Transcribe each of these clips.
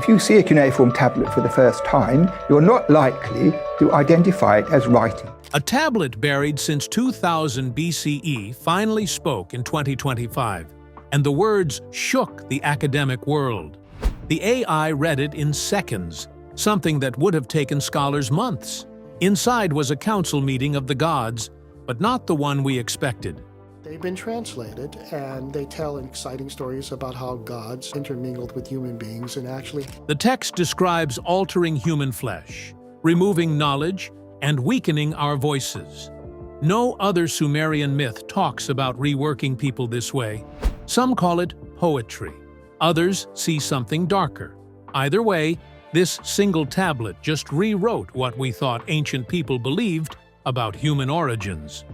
If you see a cuneiform tablet for the first time, you're not likely to identify it as writing. A tablet buried since 2000 BCE finally spoke in 2025, and the words shook the academic world. The AI read it in seconds, something that would have taken scholars months. Inside was a council meeting of the gods, but not the one we expected. They've been translated, and they tell exciting stories about how gods intermingled with human beings and actually... The text describes altering human flesh, removing knowledge, and weakening our voices. No other Sumerian myth talks about reworking people this way. Some call it poetry. Others see something darker. Either way, this single tablet just rewrote what we thought ancient people believed about human origins.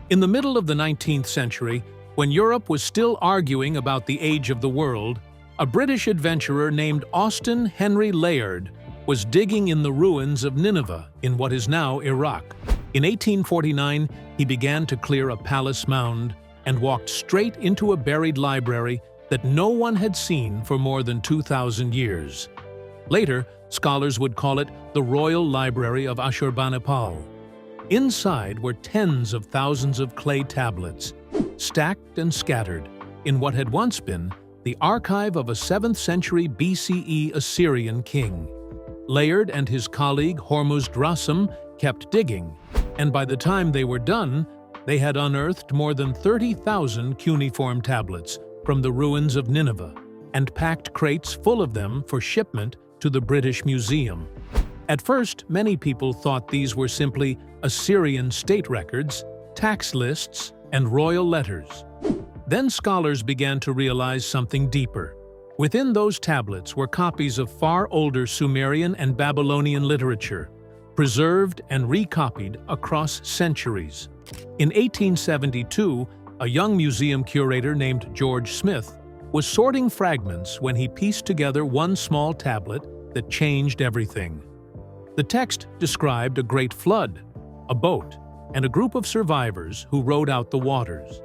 In the middle of the 19th century, when Europe was still arguing about the age of the world, a British adventurer named Austen Henry Layard was digging in the ruins of Nineveh in what is now Iraq. In 1849, he began to clear a palace mound and walked straight into a buried library that no one had seen for more than 2,000 years. Later, scholars would call it the Royal Library of Ashurbanipal. Inside were tens of thousands of clay tablets, stacked and scattered, in what had once been the archive of a 7th century BCE Assyrian king. Layard and his colleague Hormuzd-Rassam kept digging, and by the time they were done, they had unearthed more than 30,000 cuneiform tablets from the ruins of Nineveh and packed crates full of them for shipment to the British Museum. At first, many people thought these were simply Assyrian state records, tax lists, and royal letters. Then scholars began to realize something deeper. Within those tablets were copies of far older Sumerian and Babylonian literature, preserved and recopied across centuries. In 1872, a young museum curator named George Smith was sorting fragments when he pieced together one small tablet that changed everything. The text described a great flood, a boat, and a group of survivors who rode out the waters.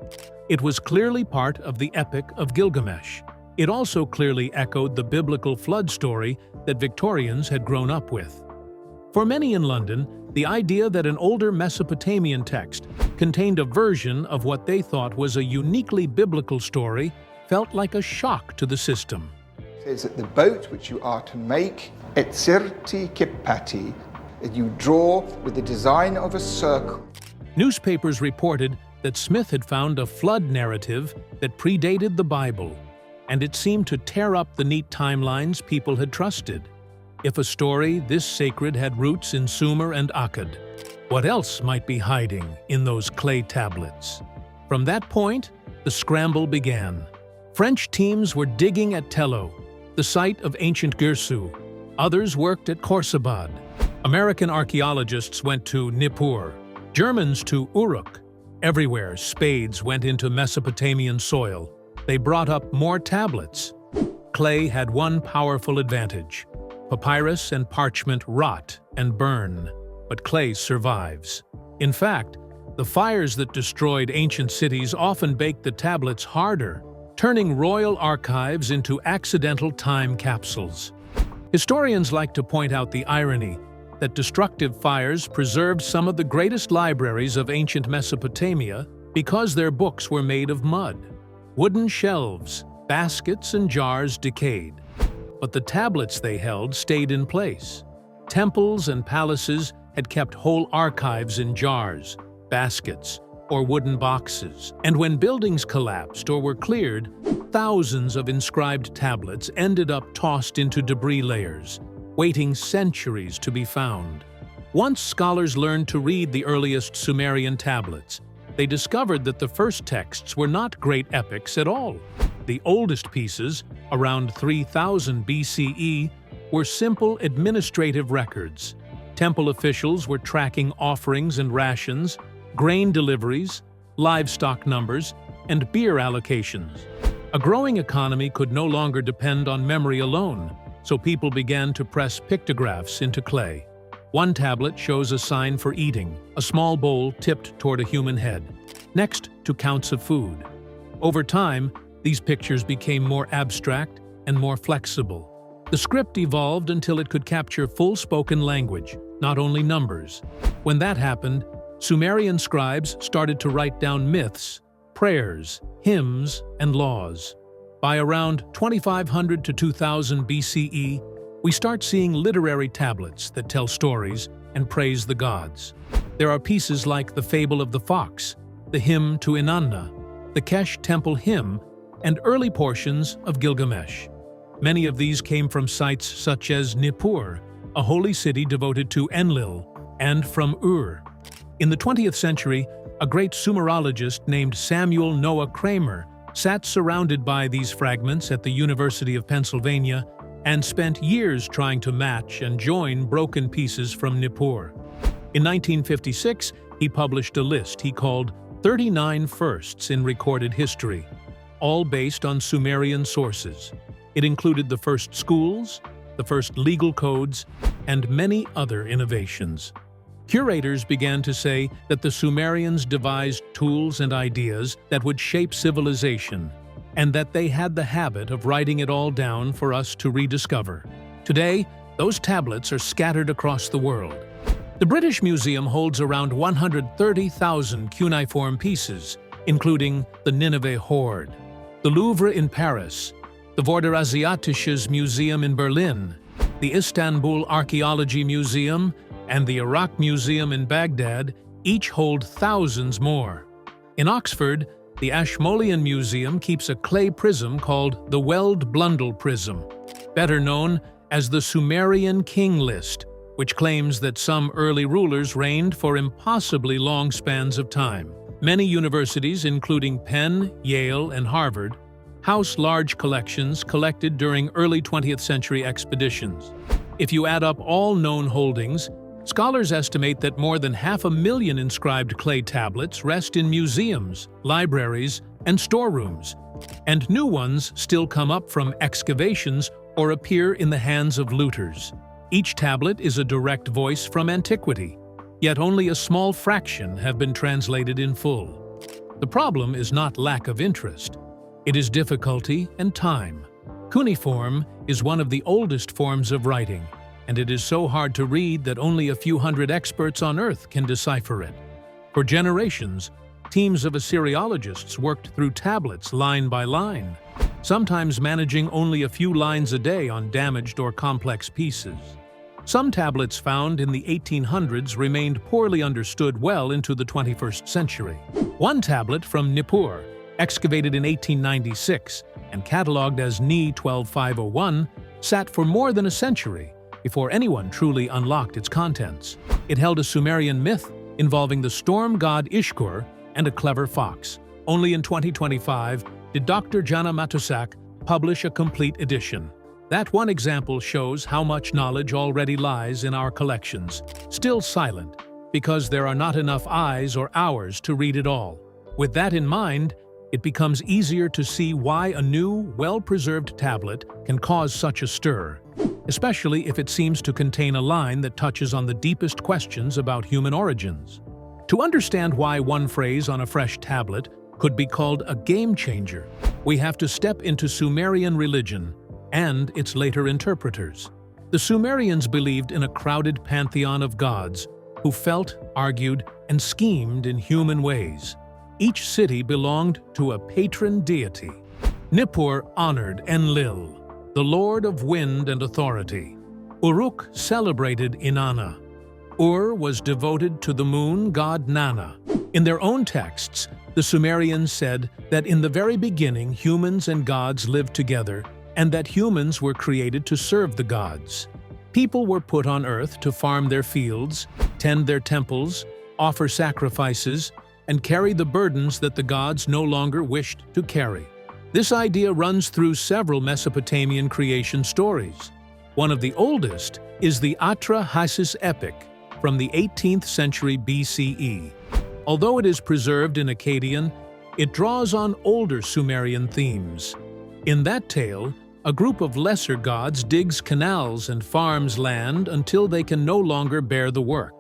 It was clearly part of the Epic of Gilgamesh. It also clearly echoed the biblical flood story that Victorians had grown up with. For many in London, the idea that an older Mesopotamian text contained a version of what they thought was a uniquely biblical story felt like a shock to the system. It says that the boat which you are to make, etsirti kipati, that you draw with the design of a circle. Newspapers reported that Smith had found a flood narrative that predated the Bible, and it seemed to tear up the neat timelines people had trusted. If a story this sacred had roots in Sumer and Akkad, what else might be hiding in those clay tablets? From that point, the scramble began. French teams were digging at Tello, the site of ancient Girsu. Others worked at Khorsabad. American archaeologists went to Nippur, Germans to Uruk. Everywhere, spades went into Mesopotamian soil. They brought up more tablets. Clay had one powerful advantage. Papyrus and parchment rot and burn, but clay survives. In fact, the fires that destroyed ancient cities often baked the tablets harder, turning royal archives into accidental time capsules. Historians like to point out the irony that destructive fires preserved some of the greatest libraries of ancient Mesopotamia because their books were made of mud. Wooden shelves, baskets, and jars decayed, but the tablets they held stayed in place. Temples and palaces had kept whole archives in jars, baskets, or wooden boxes. And when buildings collapsed or were cleared, thousands of inscribed tablets ended up tossed into debris layers, waiting centuries to be found. Once scholars learned to read the earliest Sumerian tablets, they discovered that the first texts were not great epics at all. The oldest pieces, around 3000 BCE, were simple administrative records. Temple officials were tracking offerings and rations, grain deliveries, livestock numbers, and beer allocations. A growing economy could no longer depend on memory alone, so people began to press pictographs into clay. One tablet shows a sign for eating, a small bowl tipped toward a human head, next to counts of food. Over time, these pictures became more abstract and more flexible. The script evolved until it could capture full spoken language, not only numbers. When that happened, Sumerian scribes started to write down myths, prayers, hymns, and laws. By around 2500 to 2000 BCE, we start seeing literary tablets that tell stories and praise the gods. There are pieces like the Fable of the Fox, the Hymn to Inanna, the Kesh Temple Hymn, and early portions of Gilgamesh. Many of these came from sites such as Nippur, a holy city devoted to Enlil, and from Ur. In the 20th century, a great Sumerologist named Samuel Noah Kramer sat surrounded by these fragments at the University of Pennsylvania and spent years trying to match and join broken pieces from Nippur. In 1956, he published a list he called 39 Firsts in Recorded History, all based on Sumerian sources. It included the first schools, the first legal codes, and many other innovations. Curators began to say that the Sumerians devised tools and ideas that would shape civilization, and that they had the habit of writing it all down for us to rediscover. Today, those tablets are scattered across the world. The British Museum holds around 130,000 cuneiform pieces, including the Nineveh Hoard, the Louvre in Paris, the Vorderasiatisches Museum in Berlin, the Istanbul Archaeology Museum, and the Iraq Museum in Baghdad each hold thousands more. In Oxford, the Ashmolean Museum keeps a clay prism called the Weld Blundell Prism, better known as the Sumerian King List, which claims that some early rulers reigned for impossibly long spans of time. Many universities, including Penn, Yale, and Harvard, house large collections collected during early 20th century expeditions. If you add up all known holdings, scholars estimate that more than 500,000 inscribed clay tablets rest in museums, libraries, and storerooms, and new ones still come up from excavations or appear in the hands of looters. Each tablet is a direct voice from antiquity, yet only a small fraction have been translated in full. The problem is not lack of interest. It is difficulty and time. Cuneiform is one of the oldest forms of writing, and it is so hard to read that only a few hundred experts on Earth can decipher it. For generations, teams of Assyriologists worked through tablets line by line, sometimes managing only a few lines a day on damaged or complex pieces. Some tablets found in the 1800s remained poorly understood well into the 21st century. One tablet from Nippur, excavated in 1896 and catalogued as Ni 12501, sat for more than a century before anyone truly unlocked its contents. It held a Sumerian myth involving the storm god Ishkur and a clever fox. Only in 2025 did Dr. Jana Matusak publish a complete edition. That one example shows how much knowledge already lies in our collections, still silent, because there are not enough eyes or hours to read it all. With that in mind, it becomes easier to see why a new, well-preserved tablet can cause such a stir, especially if it seems to contain a line that touches on the deepest questions about human origins. To understand why one phrase on a fresh tablet could be called a game-changer, we have to step into Sumerian religion and its later interpreters. The Sumerians believed in a crowded pantheon of gods who felt, argued, and schemed in human ways. Each city belonged to a patron deity. Nippur honored Enlil, the lord of wind and authority. Uruk celebrated Inanna. Ur was devoted to the moon god Nana. In their own texts, the Sumerians said that in the very beginning humans and gods lived together, and that humans were created to serve the gods. People were put on earth to farm their fields, tend their temples, offer sacrifices, and carry the burdens that the gods no longer wished to carry. This idea runs through several Mesopotamian creation stories. One of the oldest is the Atra-Hasis epic from the 18th century BCE. Although it is preserved in Akkadian, it draws on older Sumerian themes. In that tale, a group of lesser gods digs canals and farms land until they can no longer bear the work.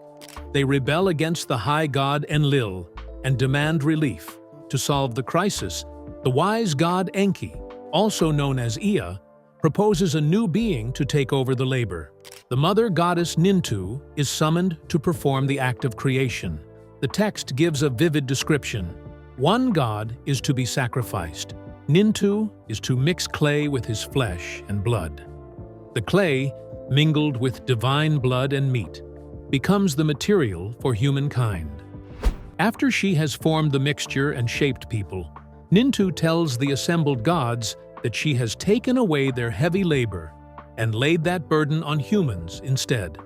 They rebel against the high god Enlil and demand relief. To solve the crisis, the wise god Enki, also known as Ea, proposes a new being to take over the labor. The mother goddess Nintu is summoned to perform the act of creation. The text gives a vivid description. One god is to be sacrificed. Nintu is to mix clay with his flesh and blood. The clay, mingled with divine blood and meat, becomes the material for humankind. After she has formed the mixture and shaped people, Nintu tells the assembled gods that she has taken away their heavy labor and laid that burden on humans instead.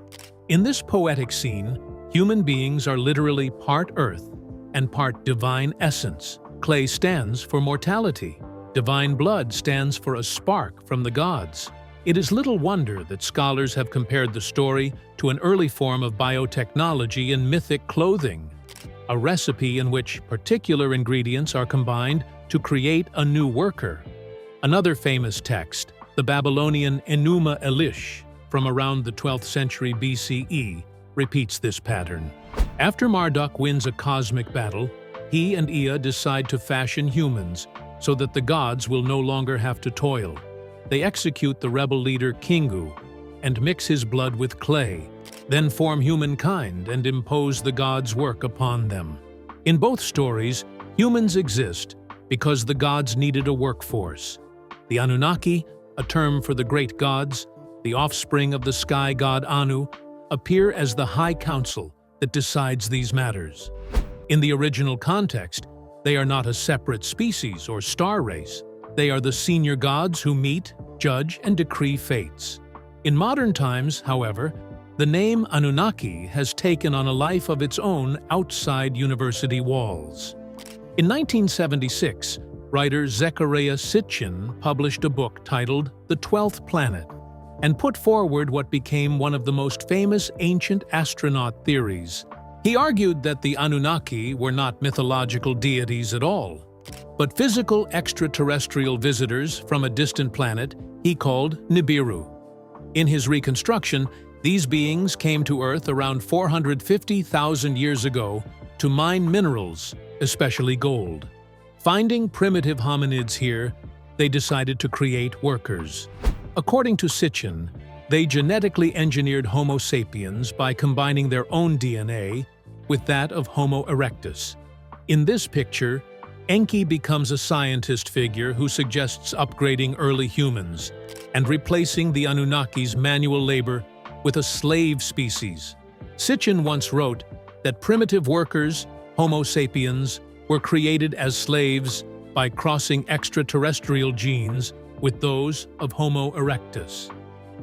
In this poetic scene, human beings are literally part earth and part divine essence. Clay stands for mortality. Divine blood stands for a spark from the gods. It is little wonder that scholars have compared the story to an early form of biotechnology in mythic clothing, a recipe in which particular ingredients are combined to create a new worker. Another famous text, the Babylonian Enuma Elish, from around the 12th century BCE, repeats this pattern. After Marduk wins a cosmic battle, he and Ea decide to fashion humans so that the gods will no longer have to toil. They execute the rebel leader Kingu and mix his blood with clay, then form humankind and impose the gods' work upon them. In both stories, humans exist because the gods needed a workforce. The Anunnaki, a term for the great gods, the offspring of the sky god Anu, appear as the high council that decides these matters. In the original context, they are not a separate species or star race. They are the senior gods who meet, judge, and decree fates. In modern times, however, the name Anunnaki has taken on a life of its own outside university walls. In 1976, writer Zecharia Sitchin published a book titled The 12th Planet and put forward what became one of the most famous ancient astronaut theories. He argued that the Anunnaki were not mythological deities at all, but physical extraterrestrial visitors from a distant planet he called Nibiru. In his reconstruction, these beings came to Earth around 450,000 years ago to mine minerals, especially gold. Finding primitive hominids here, they decided to create workers. According to Sitchin, they genetically engineered Homo sapiens by combining their own DNA with that of Homo erectus. In this picture, Enki becomes a scientist figure who suggests upgrading early humans and replacing the Anunnaki's manual labor with a slave species. Sitchin once wrote that primitive workers, Homo sapiens, were created as slaves by crossing extraterrestrial genes with those of Homo erectus.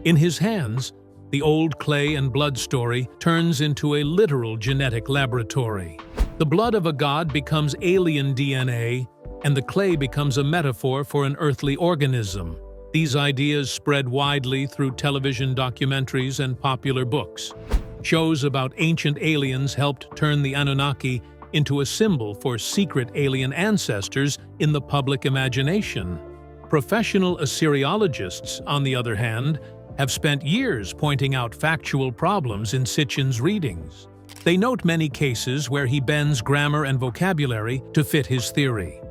In his hands, the old clay and blood story turns into a literal genetic laboratory. The blood of a god becomes alien DNA, and the clay becomes a metaphor for an earthly organism. These ideas spread widely through television documentaries and popular books. Shows about ancient aliens helped turn the Anunnaki into a symbol for secret alien ancestors in the public imagination. Professional Assyriologists, on the other hand, have spent years pointing out factual problems in Sitchin's readings. They note many cases where he bends grammar and vocabulary to fit his theory.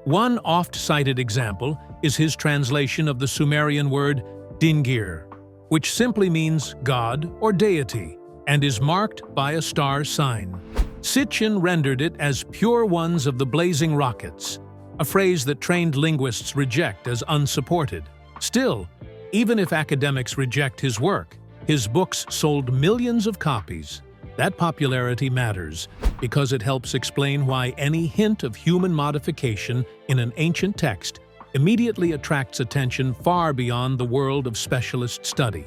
One oft-cited example is his translation of the Sumerian word dingir, which simply means god or deity, and is marked by a star sign. Sitchin rendered it as pure ones of the blazing rockets, a phrase that trained linguists reject as unsupported. Still, even if academics reject his work, his books sold millions of copies. That popularity matters because it helps explain why any hint of human modification in an ancient text immediately attracts attention far beyond the world of specialist study.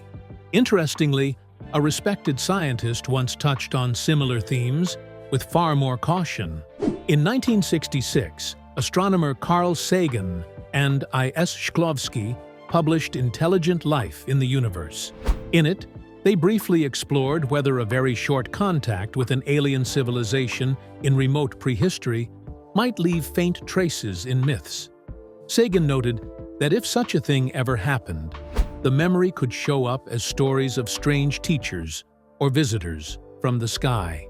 Interestingly, a respected scientist once touched on similar themes with far more caution. In 1966, astronomer Carl Sagan and I.S. Shklovsky published Intelligent Life in the Universe. In it, they briefly explored whether a very short contact with an alien civilization in remote prehistory might leave faint traces in myths. Sagan noted that if such a thing ever happened, the memory could show up as stories of strange teachers or visitors from the sky.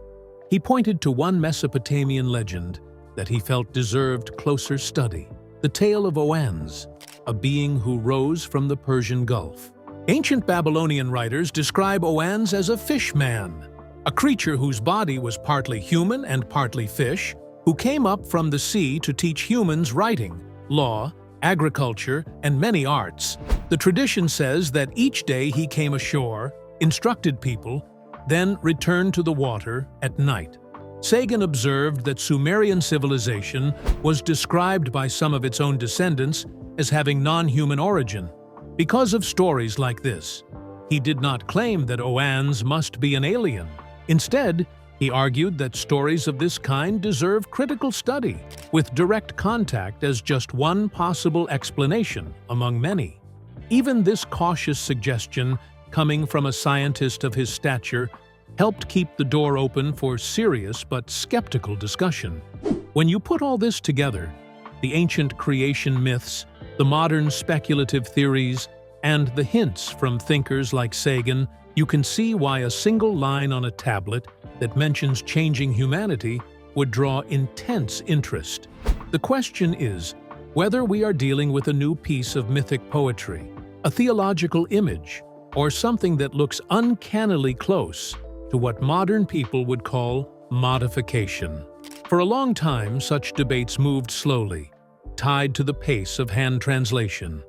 He pointed to one Mesopotamian legend that he felt deserved closer study, the tale of Oannes. a being who rose from the Persian Gulf. Ancient Babylonian writers describe Oannes as a fish man, a creature whose body was partly human and partly fish, who came up from the sea to teach humans writing, law, agriculture, and many arts. The tradition says that each day he came ashore, instructed people, then returned to the water at night. Sagan observed that Sumerian civilization was described by some of its own descendants as having non-human origin. Because of stories like this, he did not claim that Oannes must be an alien. Instead, he argued that stories of this kind deserve critical study, with direct contact as just one possible explanation among many. Even this cautious suggestion, coming from a scientist of his stature, helped keep the door open for serious but skeptical discussion. When you put all this together, the ancient creation myths, the modern speculative theories, and the hints from thinkers like Sagan, you can see why a single line on a tablet that mentions changing humanity would draw intense interest. The question is whether we are dealing with a new piece of mythic poetry, a theological image, or something that looks uncannily close to what modern people would call modification. For a long time, such debates moved slowly, tied to the pace of hand translation.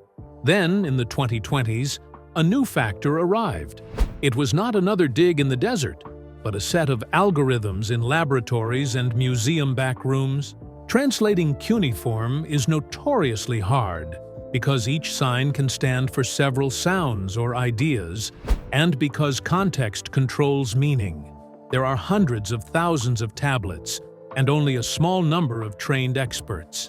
Then, in the 2020s, a new factor arrived. It was not another dig in the desert, but a set of algorithms in laboratories and museum back rooms. Translating cuneiform is notoriously hard because each sign can stand for several sounds or ideas, and because context controls meaning. There are hundreds of thousands of tablets, and only a small number of trained experts.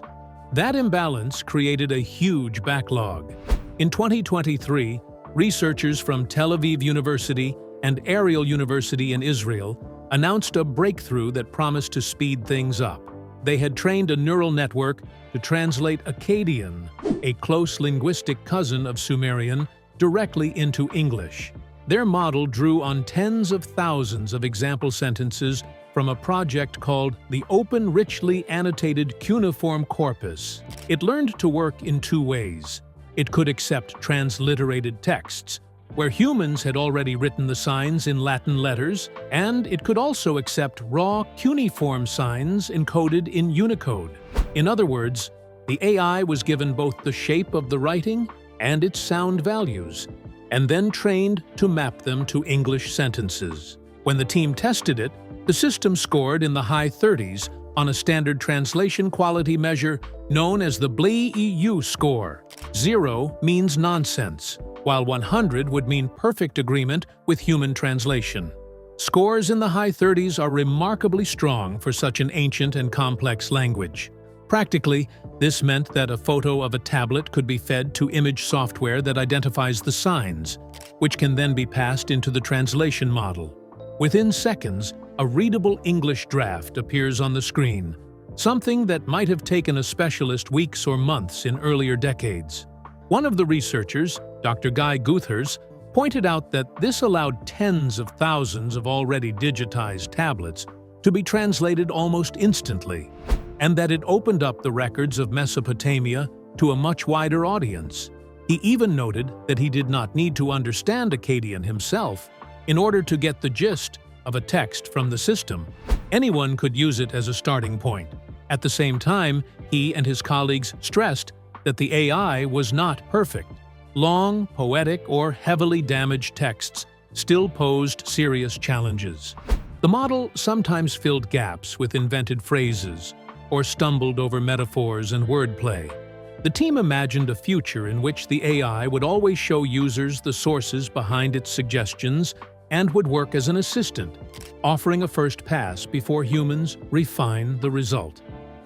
That imbalance created a huge backlog. In 2023, researchers from Tel Aviv University and Ariel University in Israel announced a breakthrough that promised to speed things up. They had trained a neural network to translate Akkadian, a close linguistic cousin of Sumerian, directly into English. Their model drew on tens of thousands of example sentences from a project called the Open Richly Annotated Cuneiform Corpus. It learned to work in two ways. It could accept transliterated texts, where humans had already written the signs in Latin letters, and it could also accept raw cuneiform signs encoded in Unicode. In other words, the AI was given both the shape of the writing and its sound values, and then trained to map them to English sentences. When the team tested it, the system scored in the high 30s on a standard translation quality measure known as the BLE-EU score. 0 means nonsense, while 100 would mean perfect agreement with human translation. Scores in the high 30s are remarkably strong for such an ancient and complex language. Practically, this meant that a photo of a tablet could be fed to image software that identifies the signs, which can then be passed into the translation model. Within seconds, a readable English draft appears on the screen, something that might have taken a specialist weeks or months in earlier decades. One of the researchers, Dr. Guy Guthers, pointed out that this allowed tens of thousands of already digitized tablets to be translated almost instantly, and that it opened up the records of Mesopotamia to a much wider audience. He even noted that he did not need to understand Akkadian himself in order to get the gist of a text from the system. Anyone could use it as a starting point. At the same time, he and his colleagues stressed that the AI was not perfect. Long, poetic, or heavily damaged texts still posed serious challenges. The model sometimes filled gaps with invented phrases or stumbled over metaphors and wordplay. The team imagined a future in which the AI would always show users the sources behind its suggestions and would work as an assistant, offering a first pass before humans refine the result.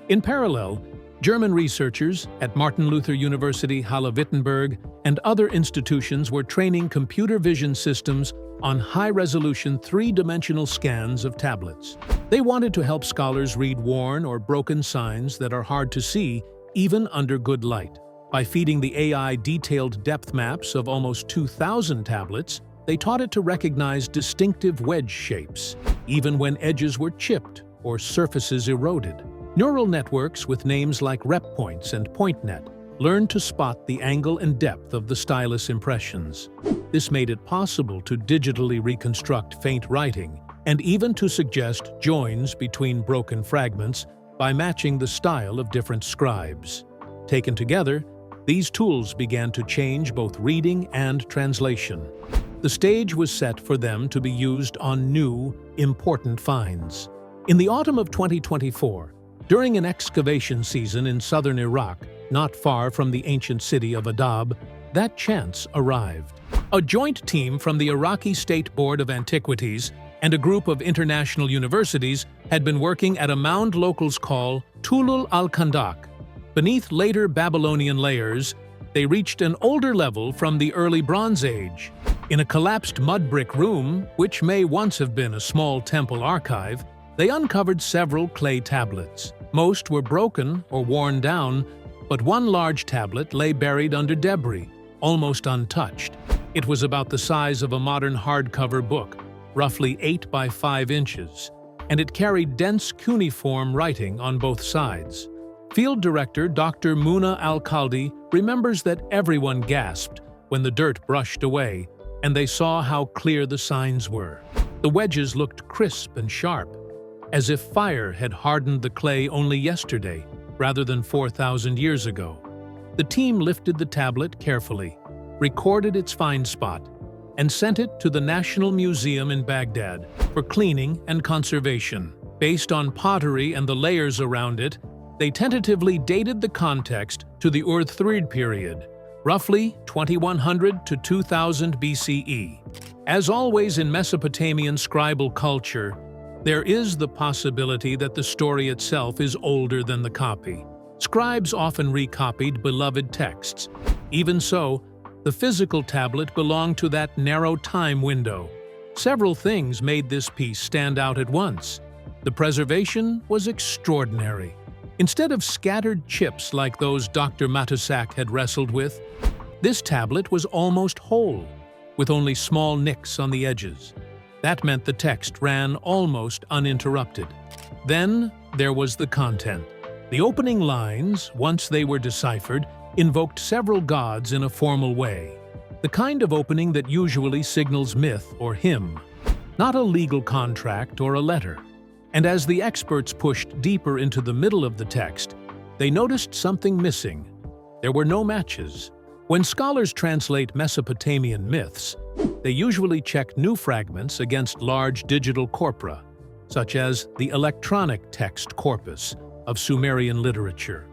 In parallel, German researchers at Martin Luther University Halle-Wittenberg and other institutions were training computer vision systems on high-resolution three-dimensional scans of tablets. They wanted to help scholars read worn or broken signs that are hard to see even under good light. By feeding the AI detailed depth maps of almost 2,000 tablets, they taught it to recognize distinctive wedge shapes, even when edges were chipped or surfaces eroded. Neural networks with names like RepPoints and PointNet learned to spot the angle and depth of the stylus impressions. This made it possible to digitally reconstruct faint writing and even to suggest joins between broken fragments by matching the style of different scribes. Taken together, these tools began to change both reading and translation. The stage was set for them to be used on new, important finds. In the autumn of 2024, during an excavation season in southern Iraq, not far from the ancient city of Adab, that chance arrived. A joint team from the Iraqi State Board of Antiquities and a group of international universities had been working at a mound locals call Tulul al-Kandak. Beneath later Babylonian layers, they reached an older level from the early Bronze Age. In a collapsed mud brick room, which may once have been a small temple archive, they uncovered several clay tablets. Most were broken or worn down, but one large tablet lay buried under debris, almost untouched. It was about the size of a modern hardcover book, roughly 8 by 5 inches, and it carried dense cuneiform writing on both sides. Field Director Dr. Muna Al-Khaldi remembers that everyone gasped when the dirt brushed away and they saw how clear the signs were. The wedges looked crisp and sharp, as if fire had hardened the clay only yesterday, rather than 4,000 years ago. The team lifted the tablet carefully, recorded its find spot, and sent it to the National Museum in Baghdad for cleaning and conservation. Based on pottery and the layers around it, they tentatively dated the context to the Ur-Thrid period, roughly 2100 to 2000 BCE. As always in Mesopotamian scribal culture, there is the possibility that the story itself is older than the copy. Scribes often recopied beloved texts. Even so, the physical tablet belonged to that narrow time window. Several things made this piece stand out at once. The preservation was extraordinary. Instead of scattered chips like those Dr. Matusak had wrestled with, this tablet was almost whole, with only small nicks on the edges. That meant the text ran almost uninterrupted. Then there was the content. The opening lines, once they were deciphered, invoked several gods in a formal way, the kind of opening that usually signals myth or hymn, not a legal contract or a letter. And as the experts pushed deeper into the middle of the text, they noticed something missing. There were no matches. When scholars translate Mesopotamian myths, they usually check new fragments against large digital corpora, such as the electronic text corpus of Sumerian literature.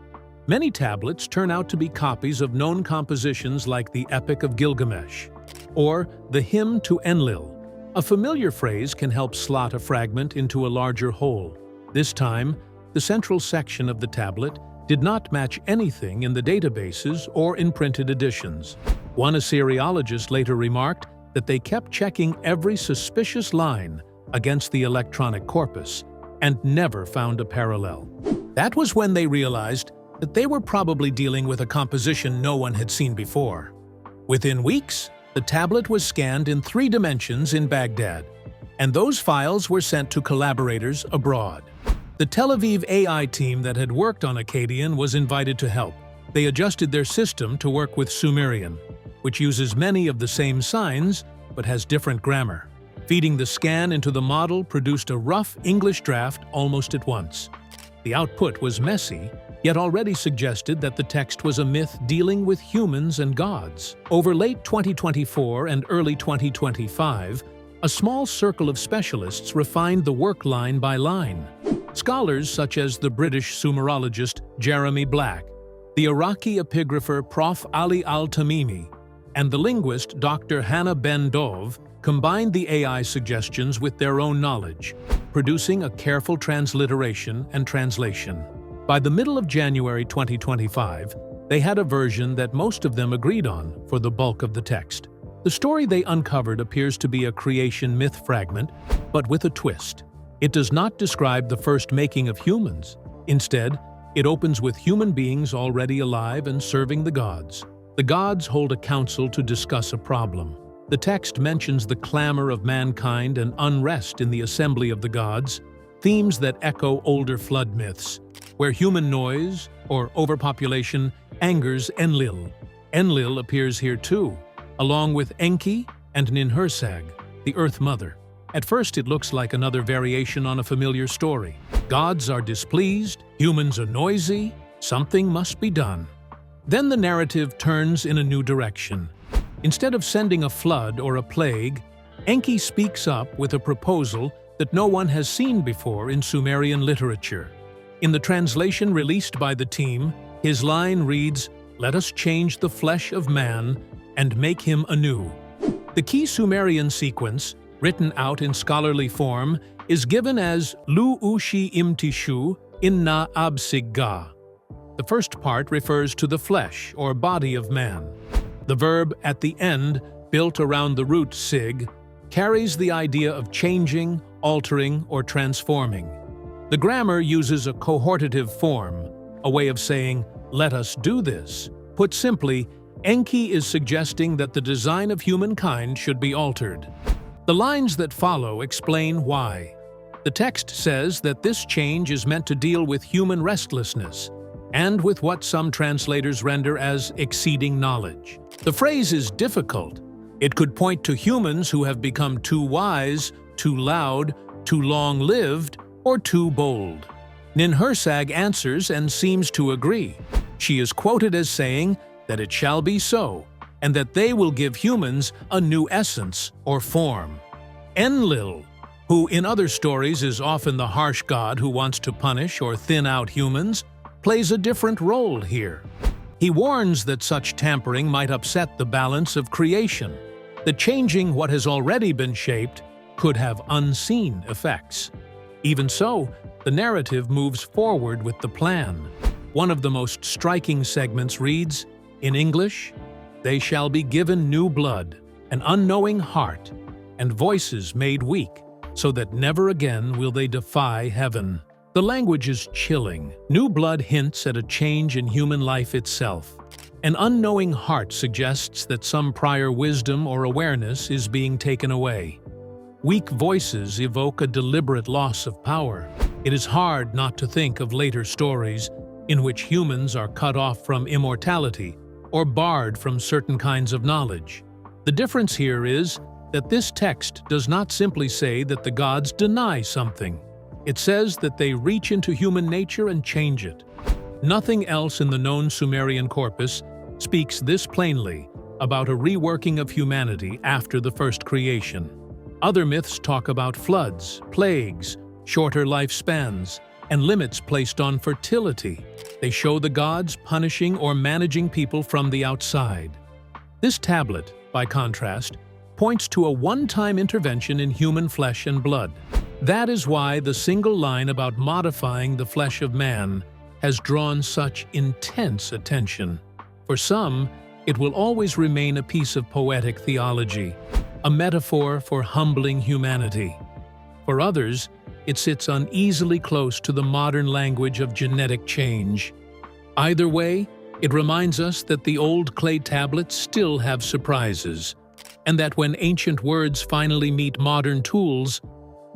Many tablets turn out to be copies of known compositions like the Epic of Gilgamesh or the Hymn to Enlil. A familiar phrase can help slot a fragment into a larger whole. This time, the central section of the tablet did not match anything in the databases or in printed editions. One Assyriologist later remarked that they kept checking every suspicious line against the electronic corpus and never found a parallel. That was when they realized that they were probably dealing with a composition no one had seen before. Within weeks, the tablet was scanned in 3 dimensions in Baghdad, and those files were sent to collaborators abroad. The Tel Aviv AI team that had worked on Akkadian was invited to help. They adjusted their system to work with Sumerian, which uses many of the same signs but has different grammar. Feeding the scan into the model produced a rough English draft almost at once. The output was messy, yet already suggested that the text was a myth dealing with humans and gods. Over late 2024 and early 2025, a small circle of specialists refined the work line by line. Scholars such as the British Sumerologist Jeremy Black, the Iraqi epigrapher Prof. Ali Al-Tamimi, and the linguist Dr. Hannah Ben Dov combined the AI suggestions with their own knowledge, producing a careful transliteration and translation. By the middle of January 2025, they had a version that most of them agreed on for the bulk of the text. The story they uncovered appears to be a creation myth fragment, but with a twist. It does not describe the first making of humans. Instead, it opens with human beings already alive and serving the gods. The gods hold a council to discuss a problem. The text mentions the clamor of mankind and unrest in the assembly of the gods, themes that echo older flood myths, where human noise or overpopulation angers Enlil. Enlil appears here too, along with Enki and Ninhursag, the Earth Mother. At first it looks like another variation on a familiar story. Gods are displeased, humans are noisy, something must be done. Then the narrative turns in a new direction. Instead of sending a flood or a plague, Enki speaks up with a proposal that no one has seen before in Sumerian literature. In the translation released by the team, his line reads, "Let us change the flesh of man and make him anew." The key Sumerian sequence, written out in scholarly form, is given as Lu Ushi Imtishu Inna Absigga. The first part refers to the flesh or body of man. The verb at the end, built around the root sig, carries the idea of changing, altering, or transforming. The grammar uses a cohortative form, a way of saying, "Let us do this." Put simply, Enki is suggesting that the design of humankind should be altered. The lines that follow explain why. The text says that this change is meant to deal with human restlessness and with what some translators render as exceeding knowledge. The phrase is difficult. It could point to humans who have become too wise, too loud, too long-lived, or too bold. Ninhursag answers and seems to agree. She is quoted as saying that it shall be so, and that they will give humans a new essence or form. Enlil, who in other stories is often the harsh god who wants to punish or thin out humans, plays a different role here. He warns that such tampering might upset the balance of creation, that changing what has already been shaped could have unseen effects. Even so, the narrative moves forward with the plan. One of the most striking segments reads, in English, "They shall be given new blood, an unknowing heart, and voices made weak, so that never again will they defy heaven." The language is chilling. New blood hints at a change in human life itself. An unknowing heart suggests that some prior wisdom or awareness is being taken away. Weak voices evoke a deliberate loss of power. It is hard not to think of later stories in which humans are cut off from immortality or barred from certain kinds of knowledge. The difference here is that this text does not simply say that the gods deny something. It says that they reach into human nature and change it. Nothing else in the known Sumerian corpus speaks this plainly about a reworking of humanity after the first creation. Other myths talk about floods, plagues, shorter lifespans, and limits placed on fertility. They show the gods punishing or managing people from the outside. This tablet, by contrast, points to a one-time intervention in human flesh and blood. That is why the single line about modifying the flesh of man has drawn such intense attention. For some, it will always remain a piece of poetic theology, a metaphor for humbling humanity. For others, it sits uneasily close to the modern language of genetic change. Either way, it reminds us that the old clay tablets still have surprises, and that when ancient words finally meet modern tools,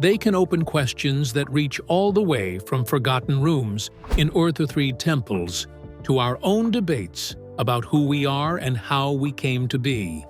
they can open questions that reach all the way from forgotten rooms in Ur-3 temples to our own debates about who we are and how we came to be.